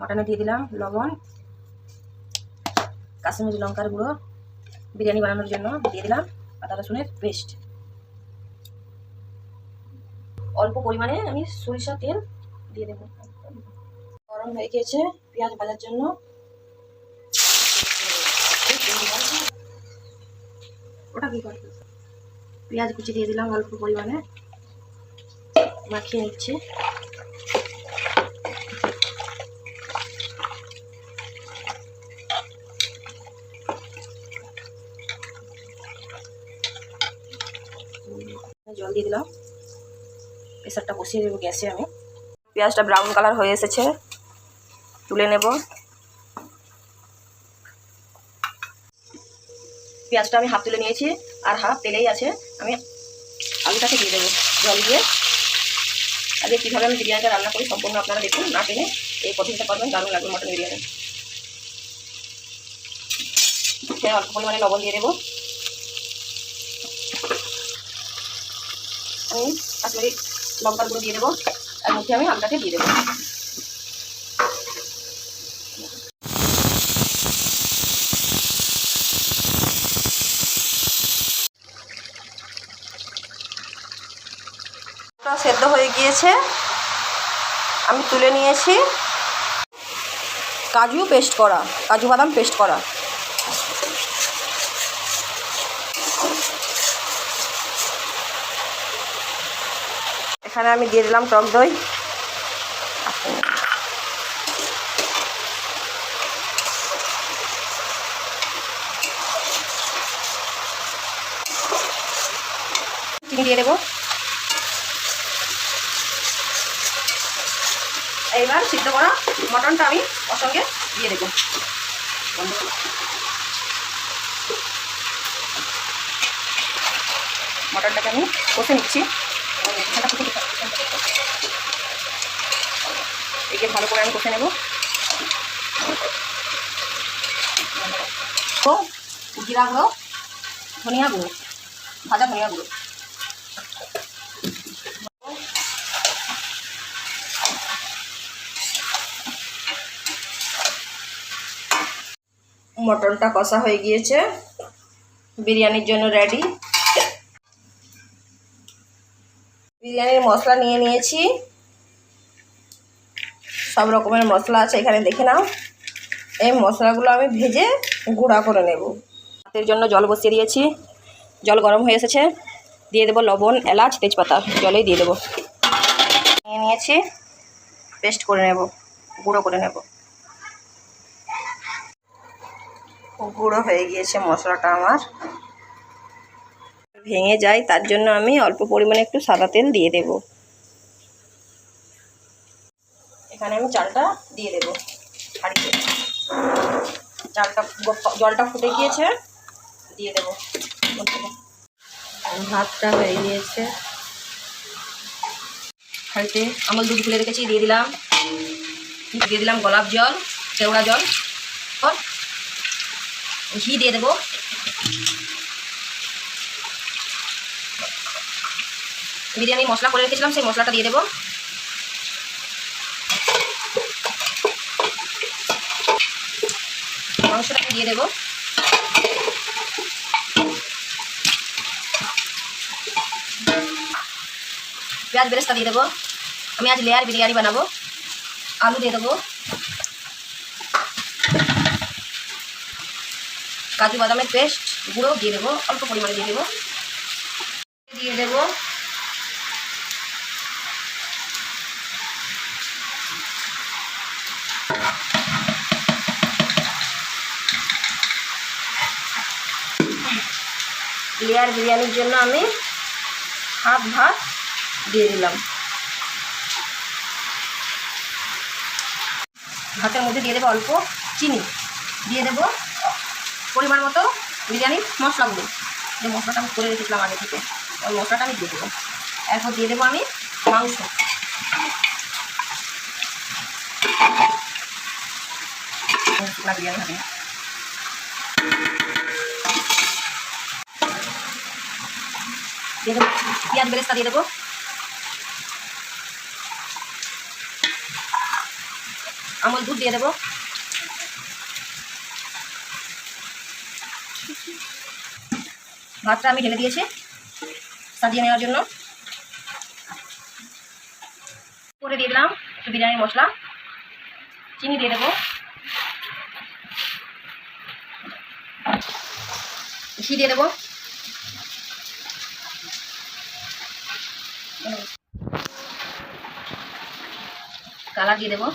মটনে দিয়ে দিলাম লবণ, কাশ্মীরি লঙ্কার গুঁড়ো বিরিয়ানি বানানোর জন্য দিয়ে দিলাম, আদা রসুনের পেস্ট, অল্প পরিমাণে আমি সরিষা তেল দিয়ে দেবো। গরম হয়ে গিয়েছে পেঁয়াজ ভাজার জন্য। ওটা কি করতে, পেঁয়াজ কুচি দিয়ে দিলাম অল্প পরিমাণে, মাখিয়ে নিচ্ছি। জল দিয়ে দিলাম, প্রেসারটা বসিয়ে দেবো গ্যাসে। আমি পেঁয়াজটা ব্রাউন কালার হয়ে এসেছে, তুলে নেব। পেঁয়াজটা আমি হাফ তুলে নিয়েছি, আর হাফ তেলেই আছে। আমি আলুটাকে দিয়ে দেবো জল দিয়ে। আজকে কীভাবে আমি বিরিয়ানিটা রান্না করি সম্পূর্ণ আপনারা দেখুন, না পেলে এই পদ্ধতিটা করবেন, দারুণ লাগবে মটন বিরিয়ানি। অল্প পরিমাণে লবণ দিয়ে দেবো। আমি কাশ্মীরি লঙ্কার গুঁড়ো দিয়ে দেবো, তার মধ্যে আমি আলুটাকে দিয়ে দেবো। সেদ্ধ হয়ে গিয়েছে, আমি তুলে নিয়েছি। কাজু পেস্ট করা, কাজু বাদাম পেস্ট করা। এখানে আমি দিয়ে দিলাম টক দই, চিনি দিয়ে দেবো। এইবার সিদ্ধ করা মটনটা আমি ওর সঙ্গে দিয়ে দেবো। মটনটাকে আমি কষে নিচ্ছি, একে ভালো করে আমি কষে নেব। তো জিরা গুঁড়ো, ধনিয়া গুঁড়ো, ভাজা ধনিয়া গুঁড়ো, মটনটা কষা হয়ে গিয়েছে, বিরিয়ানির জন্য রেডি। বিরিয়ানির মশলা নিয়ে নিয়েছি, সব রকমের মশলা আছে এখানে, দেখে নাও। এই মশলাগুলো আমি ভেজে গুঁড়া করে নেব। ভাতের জন্য জল বসিয়ে দিয়েছি, জল গরম হয়ে এসেছে। দিয়ে দেবো লবণ, এলাচ, তেজপাতা, জলেই দিয়ে দেবো। নিয়ে নিয়েছি, পেস্ট করে নেব, গুঁড়ো করে নেব। গুঁড়ো হয়ে গিয়েছে মশলাটা আমার, ভেঙে যায় তার জন্য আমি অল্প পরিমাণে একটু সাদা তেল দিয়ে দেব। এখানে আমি চালটা দিয়ে দেবো হাঁড়িতে। চালটা, জলটা ফুটে গিয়েছে, দিয়ে দেবো। ভাতটা হয়ে গিয়েছে, হাঁড়িতে আমল দুধ খুলে রেখেছি, দিয়ে দিলাম। দিয়ে দিলাম গোলাপ জল, কেওড়া জল, ঘি দিয়ে দেবো। বিরিয়ানি মশলা করে রেখেছিলাম, সেই মশলাটা দিয়ে দেবো। মাংসটাকে দিয়ে দেবো। পেঁয়াজ বেরেস্তা দিয়ে দেবো। আমি আজ লেয়ার বিরিয়ানি বানাবো। আলু দিয়ে দেবো, কাজু বাদামের পেস্ট গুঁড়ো দিয়ে দেবো, অল্প পরিমাণে দিয়ে দেবো। দিয়ে দেবো লেয়ার বিরিয়ানির জন্য আমি হাফ ভাত দিয়ে দিলাম। ভাতের মধ্যে দিয়ে দেবো অল্প চিনি, দিয়ে দেবো পরিমাণ মতো বিরিয়ানির মশলাগুলো, যে মশলাটা আমি করে রেখেছিলাম আগে থেকে, ওই মশলাটা আমি দিয়ে দেবো। এরপর দিয়ে দেবো আমি মাংস, বিরিয়ানি হবে। দিয়ে দেবো পেঁয়াজ বেরেস্তা দিয়ে দেবো। আমল দুধ দিয়ে দেবো। ভাতটা আমি ঢেলে দিয়েছি সাজিয়ে নেওয়ার জন্য। করে দিয়ে দিলাম একটু বিরিয়ানির মশলা, চিনি দিয়ে দেবো, ঘি দিয়ে দেবো, কালার দিয়ে দেবো,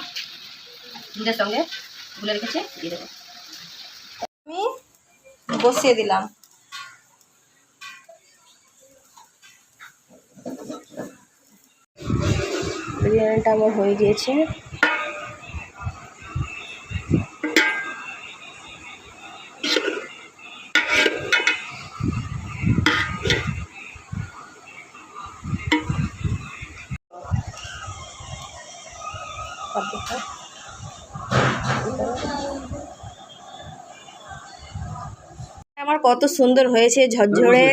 দুধের সঙ্গে গুলে রেখেছি দিয়ে দেবো। আমি বসিয়ে দিলাম। বিরিয়ানিটা আমার হয়ে গিয়েছে। আমার কত সুন্দর হয়েছে, ঝরঝরে